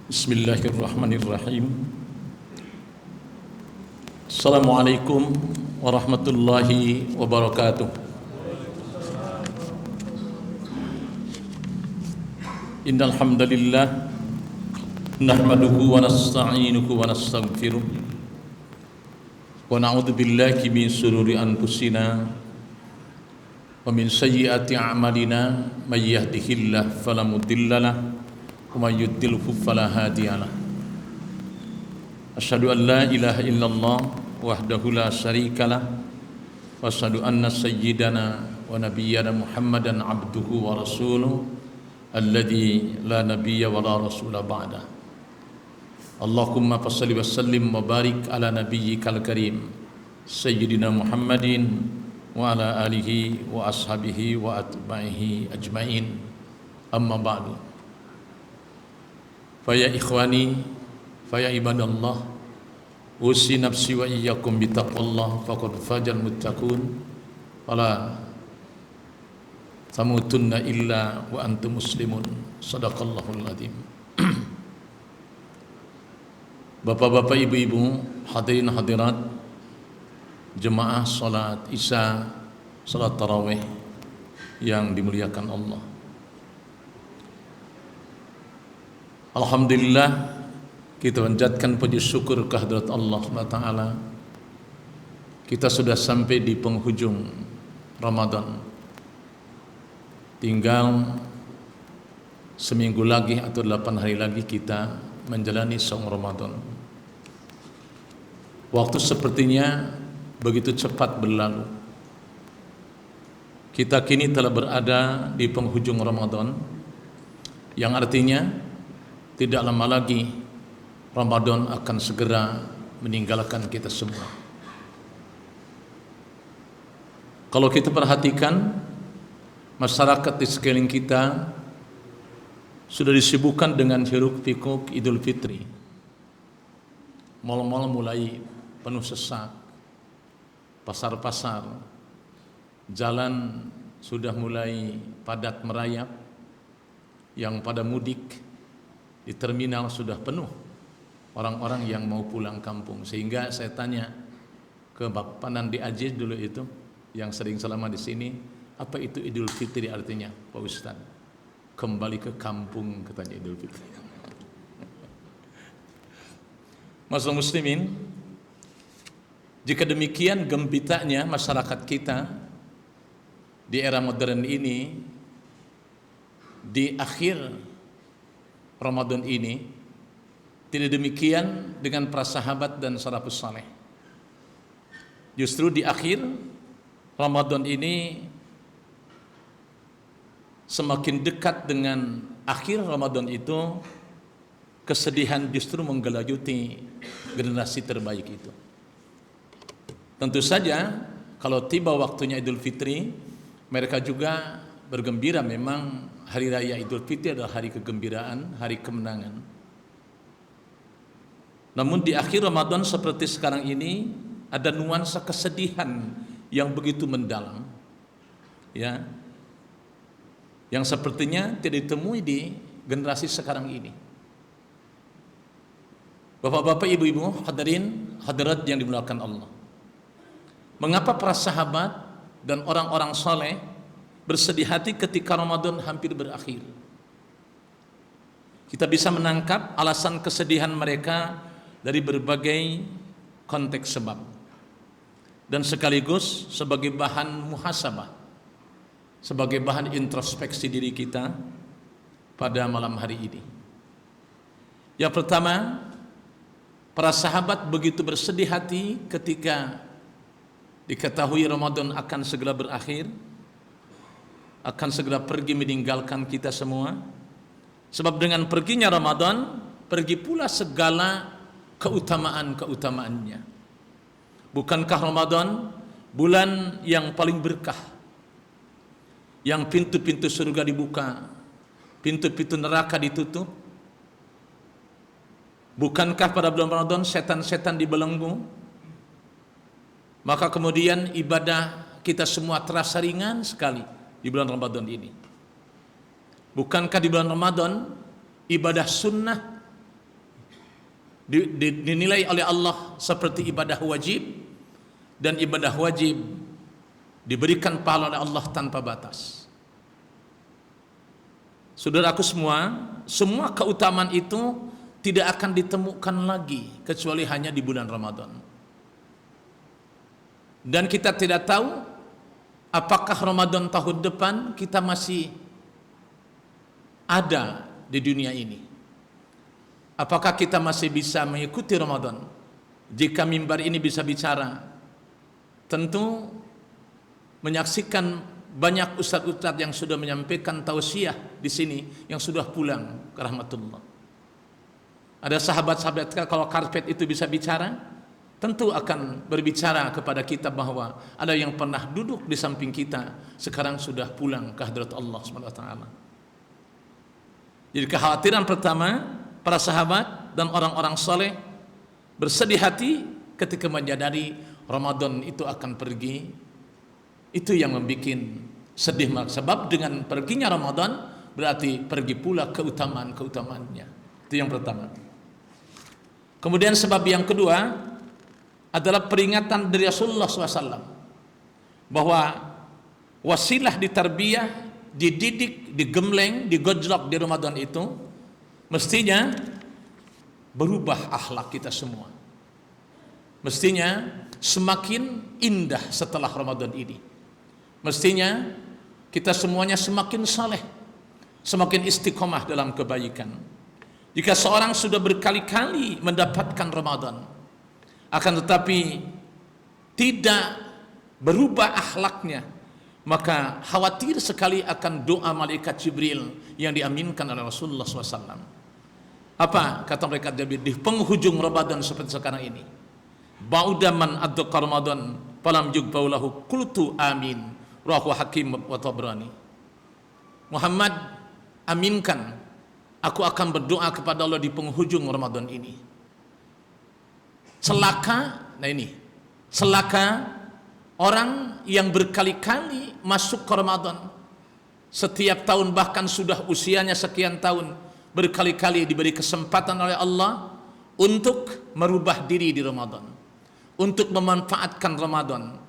Bismillahirrahmanirrahim. Assalamualaikum warahmatullahi wabarakatuh. Innal hamdalillah nahmaduhu wa nasta'inuhu wa nastaghfiruh wa na'udzu billahi min shururi anfusina wa min sayyiati a'malina may yahdihillahu fala mudhillalah wa may yudlilhu fala hadiyalah. Asyhadu an la ilaha illallah wahdahu la syarikalah wa asyhadu anna sayyidana wa nabiyyana Muhammadan abduhu wa rasuluh alladzi la nabiyya wa la rasula ba'da. Allahumma fassalli wa sallim wa barik ala nabiyyikal karim sayyidina Muhammadin wa ala alihi wa ashabihi wa atba'ihi ajmain. Amma ba'du. Faya ikhwani, faya ibadallah, usi nafsi wa iyyakum bitaqwallah faqad fajal muttaqun wala tamutunna illa wa antum muslimun. Shadaqallahul adzim. Bapak-bapak, ibu-ibu, hadirin hadirat, jemaah salat Isya, salat tarawih yang dimuliakan Allah. Alhamdulillah, kita panjatkan puji syukur kehadirat Allah SWT. Kita sudah sampai di penghujung Ramadan. Tinggal seminggu lagi atau 8 hari lagi kita menjalani saum Ramadan. Waktu sepertinya begitu cepat berlalu. Kita kini telah berada di penghujung Ramadan, yang artinya tidak lama lagi Ramadan akan segera meninggalkan kita semua. Kalau kita perhatikan, masyarakat di sekeliling kita sudah disibukkan dengan hiruk-pikuk Idul Fitri. Mal-mal mulai penuh sesak, pasar-pasar, jalan sudah mulai padat merayap, yang pada mudik di terminal sudah penuh orang-orang yang mau pulang kampung. Sehingga saya tanya ke Bapak Nandi Aziz dulu itu, yang sering selama di sini, apa itu Idul Fitri artinya, Pak Ustaz? Kembali ke kampung, katanya Idul Fitri. Masyaallah muslimin, jika demikian gembitanya masyarakat kita di era modern ini, di akhir Ramadan ini, tidak demikian dengan para sahabat dan salafus saleh. Justru di akhir Ramadan ini, semakin dekat dengan akhir Ramadan itu, kesedihan justru menggelayuti generasi terbaik itu. Tentu saja kalau tiba waktunya Idul Fitri, mereka juga bergembira. Memang hari raya Idul Fitri adalah hari kegembiraan, hari kemenangan. Namun di akhir Ramadan seperti sekarang ini, ada nuansa kesedihan yang begitu mendalam, ya, yang sepertinya tidak ditemui di generasi sekarang ini. Bapak-bapak, ibu-ibu, hadirin hadirat yang dimuliakan Allah, mengapa para sahabat dan orang-orang saleh bersedih hati ketika Ramadan hampir berakhir? Kita bisa menangkap alasan kesedihan mereka dari berbagai konteks sebab, dan sekaligus sebagai bahan muhasabah, sebagai bahan introspeksi diri kita pada malam hari ini. Yang pertama, para sahabat begitu bersedih hati ketika diketahui Ramadan akan segera berakhir, akan segera pergi meninggalkan kita semua. Sebab dengan perginya Ramadan, pergi pula segala keutamaan-keutamaannya. Bukankah Ramadan bulan yang paling berkah, yang pintu-pintu surga dibuka, pintu-pintu neraka ditutup? Bukankah pada bulan Ramadan setan-setan dibelenggu? Maka kemudian ibadah kita semua terasa ringan sekali di bulan Ramadan ini. Bukankah di bulan Ramadan ibadah sunnah dinilai oleh Allah seperti ibadah wajib, dan ibadah wajib diberikan pahala oleh Allah tanpa batas. Saudaraku semua keutamaan itu tidak akan ditemukan lagi kecuali hanya di bulan Ramadan. Dan kita tidak tahu apakah Ramadan tahun depan kita masih ada di dunia ini. Apakah kita masih bisa mengikuti Ramadan? Jika mimbar ini bisa bicara, tentu menyaksikan banyak ustadz-ustadz yang sudah menyampaikan tausiah di sini yang sudah pulang ke rahmatullah. Ada sahabat-sahabat kalau karpet itu bisa bicara, tentu akan berbicara kepada kita bahwa ada yang pernah duduk di samping kita sekarang sudah pulang ke hadirat Allah SWT. Jadi kekhawatiran pertama, para sahabat dan orang-orang soleh bersedih hati ketika menyadari Ramadan itu akan pergi. Itu yang membuat sedih, sebab dengan perginya Ramadan berarti pergi pula keutamaan-keutamaannya. Itu yang pertama. Kemudian sebab yang kedua adalah peringatan dari Rasulullah SAW bahwa wasilah ditarbiyah, dididik, digembleng, digojlok di Ramadan itu mestinya berubah akhlak kita semua. Mestinya semakin indah setelah Ramadan ini. Mestinya kita semuanya semakin saleh, semakin istiqomah dalam kebaikan. Jika seorang sudah berkali-kali mendapatkan Ramadan, akan tetapi tidak berubah akhlaknya, maka khawatir sekali akan doa malaikat Jibril yang diaminkan oleh Rasulullah SAW. Apa kata mereka Jibril di penghujung Ramadan seperti sekarang ini? Ba'udaman adqa Ramadan falam yughfar lahu qultu amin. Rawahu Hakim wa Tabrani. Muhammad, aminkan, aku akan berdoa kepada Allah di penghujung Ramadan ini. Celaka, nah ini, celaka orang yang berkali-kali masuk ke Ramadan. Setiap tahun bahkan sudah usianya sekian tahun, berkali-kali diberi kesempatan oleh Allah untuk merubah diri di Ramadan, untuk memanfaatkan Ramadan.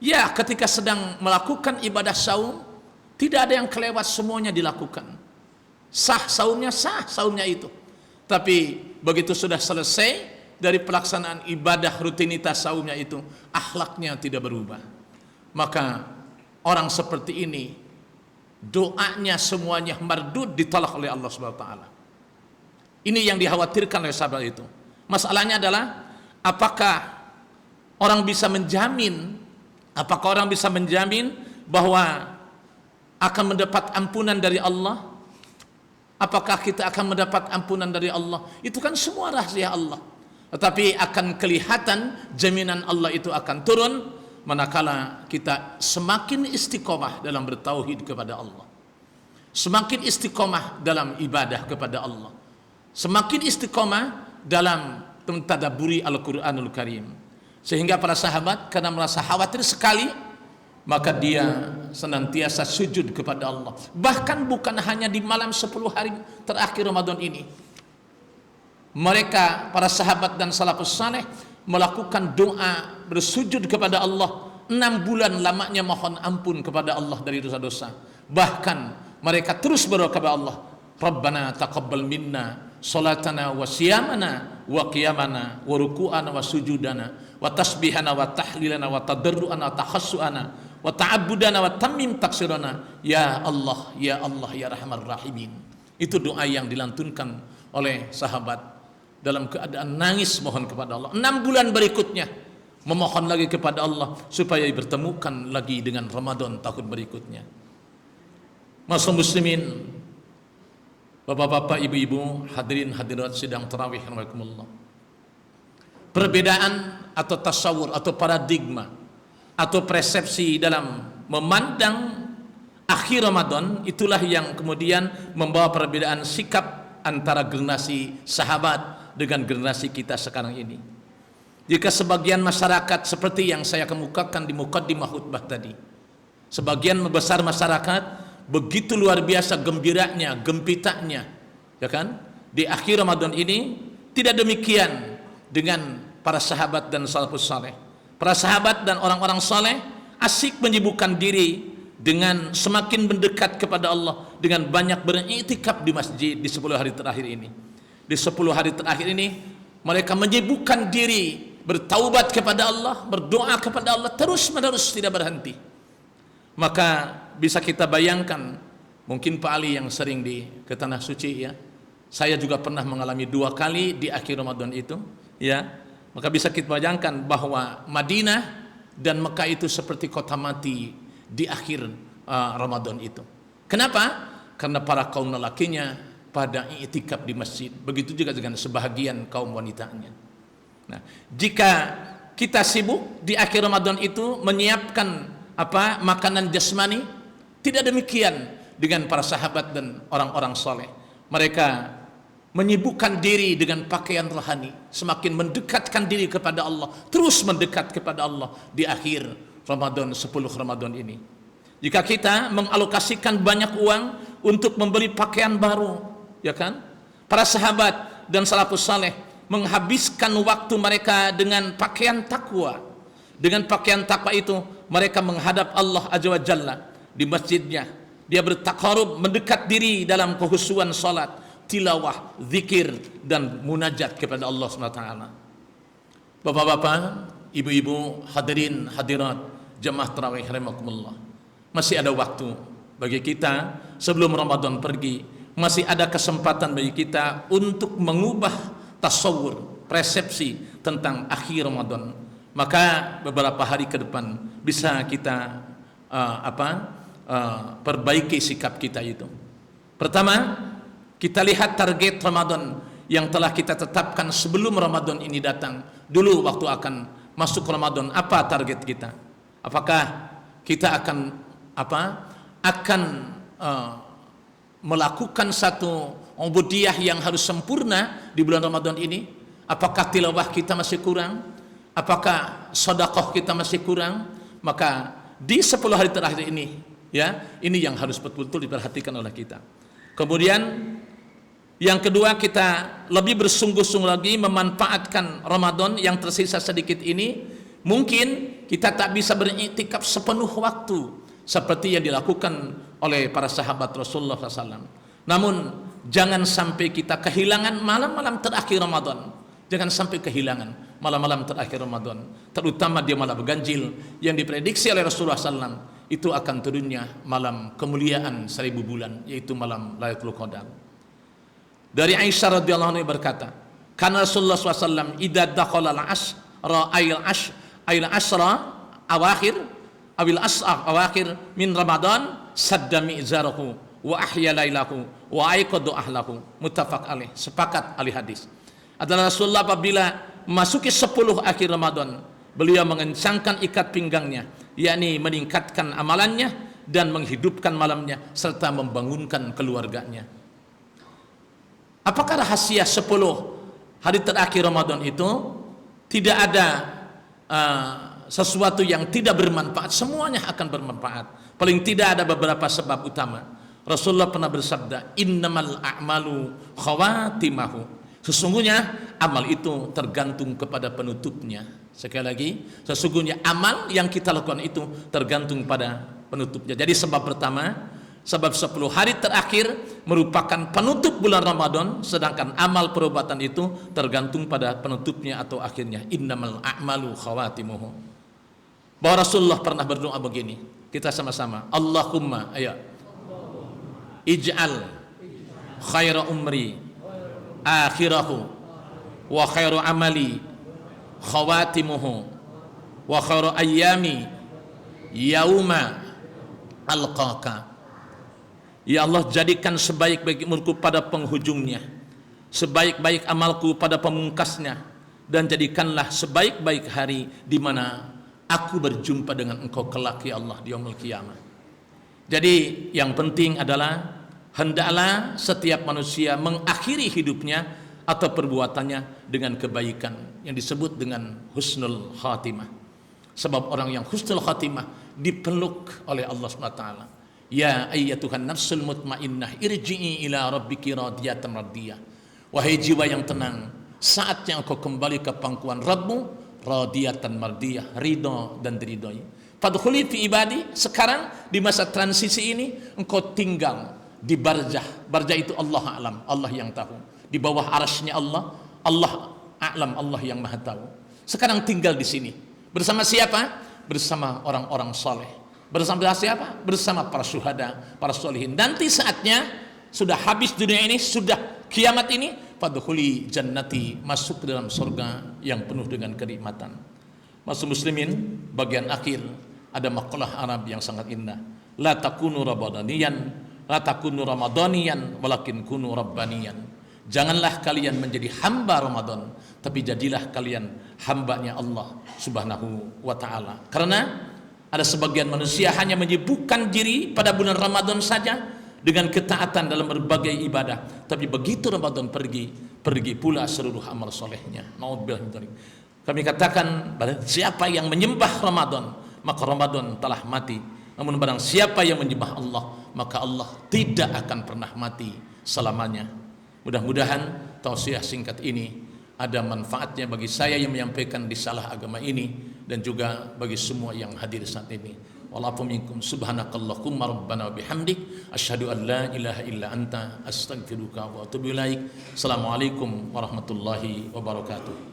Ya, ketika sedang melakukan ibadah saum, tidak ada yang kelewat, semuanya dilakukan. Sah saumnya itu. Tapi begitu sudah selesai dari pelaksanaan ibadah rutinitas saumnya itu, akhlaknya tidak berubah. Maka orang seperti ini, doanya semuanya mardud, ditolak oleh Allah SWT. Ini yang dikhawatirkan oleh sahabat itu. Masalahnya adalah apakah orang bisa menjamin bahwa akan mendapat ampunan dari Allah? Apakah kita akan mendapat ampunan dari Allah? Itu kan semua rahasia Allah. Tetapi akan kelihatan jaminan Allah itu akan turun manakala kita semakin istiqomah dalam bertauhid kepada Allah, semakin istiqomah dalam ibadah kepada Allah, semakin istiqomah dalam mentadabburi Al-Quranul Karim. Sehingga para sahabat karena merasa khawatir sekali, maka dia senantiasa sujud kepada Allah. Bahkan bukan hanya di malam 10 hari terakhir Ramadan ini. Mereka, para sahabat dan salafus saleh, melakukan doa bersujud kepada Allah 6 bulan lamanya, mohon ampun kepada Allah dari dosa-dosa. Bahkan mereka terus berdoa kepada Allah, Rabbana taqabbal minna salatana wa siyamana wa qiyamana wa ruku'ana wa sujudana wa tasbihana wa tahlilana wa tadarru'ana wa takhassu'ana wa ta'abbudana wa tammim taksirana ya Allah ya Allah ya Rahman Rahimin. Itu doa yang dilantunkan oleh sahabat dalam keadaan nangis mohon kepada Allah. 6 bulan berikutnya memohon lagi kepada Allah supaya dipertemukan lagi dengan Ramadan tahun berikutnya. Masyaallah muslimin, bapak-bapak, ibu-ibu, hadirin hadirat sidang tarawih rahimakumullah. Perbedaan atau tasawur atau paradigma atau persepsi dalam memandang akhir Ramadan itulah yang kemudian membawa perbedaan sikap antara generasi sahabat dengan generasi kita sekarang ini. Jika sebagian masyarakat seperti yang saya kemukakan di muqaddimah khutbah tadi, sebagian besar masyarakat begitu luar biasa gembiranya, gempitanya, ya kan? Di akhir Ramadan ini Tidak demikian dengan para sahabat dan salafus saleh. Para sahabat dan orang-orang saleh asik menyibukkan diri dengan semakin mendekat kepada Allah dengan banyak beriktikaf di masjid di 10 hari terakhir ini. Di 10 hari terakhir ini mereka menyibukkan diri bertaubat kepada Allah, berdoa kepada Allah terus-menerus tidak berhenti. Maka bisa kita bayangkan, mungkin Pak Ali yang sering ke Tanah Suci ya. Saya juga pernah mengalami 2 kali di akhir Ramadan itu, ya. Maka bisa kita bayangkan bahwa Madinah dan Mekah itu seperti kota mati di akhir Ramadan itu. Kenapa? Karena para kaum lelakinya pada i'tikaf di masjid. Begitu juga dengan sebahagian kaum wanitanya. Nah, jika kita sibuk di akhir Ramadan itu menyiapkan makanan jasmani, tidak demikian dengan para sahabat dan orang-orang soleh. Mereka menyibukkan diri dengan pakaian rohani, semakin mendekatkan diri kepada Allah, terus mendekat kepada Allah di akhir Ramadan, 10 Ramadan ini. Jika kita mengalokasikan banyak uang untuk membeli pakaian baru, ya kan? Para sahabat dan salafus saleh menghabiskan waktu mereka dengan pakaian takwa. Dengan pakaian takwa itu mereka menghadap Allah Azza wa Jalla di masjidnya. Dia bertakarub, mendekat diri dalam kehusuan salat, tilawah, zikir dan munajat kepada Allah SWT. Bapak-bapak, ibu-ibu, hadirin, hadirat, jemaah tarawih rahimakumullah. Masih ada waktu bagi kita sebelum Ramadan pergi. Masih ada kesempatan bagi kita untuk mengubah tasawur, persepsi tentang akhir Ramadan. Maka beberapa hari ke depan bisa kita perbaiki sikap kita itu. Pertama, kita lihat target Ramadan yang telah kita tetapkan sebelum Ramadan ini datang. Dulu waktu akan masuk Ramadan, apa target kita? Apakah kita akan melakukan satu ubudiyah yang harus sempurna di bulan Ramadan ini? Apakah tilawah kita masih kurang? Apakah sedekah kita masih kurang? Maka di 10 hari terakhir ini, ya, ini yang harus betul-betul diperhatikan oleh kita. Kemudian yang kedua, kita lebih bersungguh-sungguh lagi memanfaatkan Ramadan yang tersisa sedikit ini. Mungkin kita tak bisa beriktikaf sepenuh waktu seperti yang dilakukan oleh para sahabat Rasulullah SAW. Namun jangan sampai kita kehilangan malam-malam terakhir Ramadan. Jangan sampai kehilangan malam-malam terakhir Ramadan, terutama dia malam ganjil yang diprediksi oleh Rasulullah SAW. Itu akan turunnya malam kemuliaan 1000 bulan, yaitu malam Lailatul Qadar. Dari Aisyah radhiyallahu anha berkata, "Kana Rasulullah SAW idza dakhala al-ashra al-ashra awakhir awil as'a awakhir min Ramadan sadda mi'zarahu wa ahya lailahu wa aiqadu ahlahu." Muttafaq alaih, sepakat ahli hadis. Adalah Rasulullah apabila memasuki 10 akhir Ramadan, beliau mengencangkan ikat pinggangnya, yakni meningkatkan amalannya dan menghidupkan malamnya serta membangunkan keluarganya. Apakah rahasia 10 hari terakhir Ramadan itu? Tidak ada sesuatu yang tidak bermanfaat, semuanya akan bermanfaat. Paling tidak ada beberapa sebab utama. Rasulullah pernah bersabda, "Innamal a'malu khawatimahu." Sesungguhnya amal itu tergantung kepada penutupnya. Sekali lagi, sesungguhnya amal yang kita lakukan itu tergantung pada penutupnya. Jadi sebab pertama, sebab 10 hari terakhir merupakan penutup bulan Ramadan, sedangkan amal perubatan itu tergantung pada penutupnya atau akhirnya. Innamal a'malu khawatimuhu. Bahwa Rasulullah pernah berdoa begini. Kita sama-sama. Allahumma ij'al khaira umri akhirahu wa khairu amali khawatimuhu wa khairu ayyami yauma alqaka. Ya Allah, jadikan sebaik-baik umurku pada penghujungnya, sebaik-baik amalku pada pemungkasnya, dan jadikanlah sebaik-baik hari di mana aku berjumpa dengan Engkau kelak, ya Allah, di yaumul qiyamah. Jadi yang penting adalah hendaklah setiap manusia mengakhiri hidupnya atau perbuatannya dengan kebaikan yang disebut dengan husnul khatimah. Sebab orang yang husnul khatimah dipeluk oleh Allah SWT. Ya ayyatuhan nafsul mutmainnah irji'i ila rabbiki radiyatan radiyah. Wahai jiwa yang tenang, saatnya engkau kembali ke pangkuan Rabbmu, radiyatan mardiyah, ridho dan diridhoi. Fadkhuli fi ibadi, sekarang di masa transisi ini engkau tinggal di barzah. Barzah itu Allah alam, Allah yang tahu. Di bawah arasy-Nya Allah, Allah alam, Allah yang maha tahu. Sekarang tinggal di sini. Bersama siapa? Bersama orang-orang saleh. Bersama siapa? Bersama para syuhada, para sholihin. Nanti saatnya sudah habis dunia ini, sudah kiamat ini, fadkhuli jannati, masuk ke dalam surga yang penuh dengan kenikmatan. Masuk muslimin, bagian akhir ada maqalah Arab yang sangat indah. La takunu ramadaniyan, la takunu ramadaniyan, walakin kunu rabbaniyan. Janganlah kalian menjadi hamba Ramadan, tapi jadilah kalian hambanya Allah Subhanahu wa ta'ala. Karena ada sebagian manusia hanya menyibukkan diri pada bulan Ramadan saja dengan ketaatan dalam berbagai ibadah, tapi begitu Ramadan pergi pula seluruh amal solehnya. Naudzubillah min dzalik. Kami katakan, barang siapa yang menyembah Ramadan, maka Ramadan telah mati. Namun barang siapa yang menyembah Allah, maka Allah tidak akan pernah mati selamanya. Mudah-mudahan tausiah singkat ini ada manfaatnya bagi saya yang menyampaikan risalah agama ini, dan juga bagi semua yang hadir saat ini. Wallahu minkum, subhanakallahumma rabbana wa bihamdik, asyhadu an la ilaha illa anta, astaghfiruka wa atubu ilaik. Assalamualaikum warahmatullahi wabarakatuh.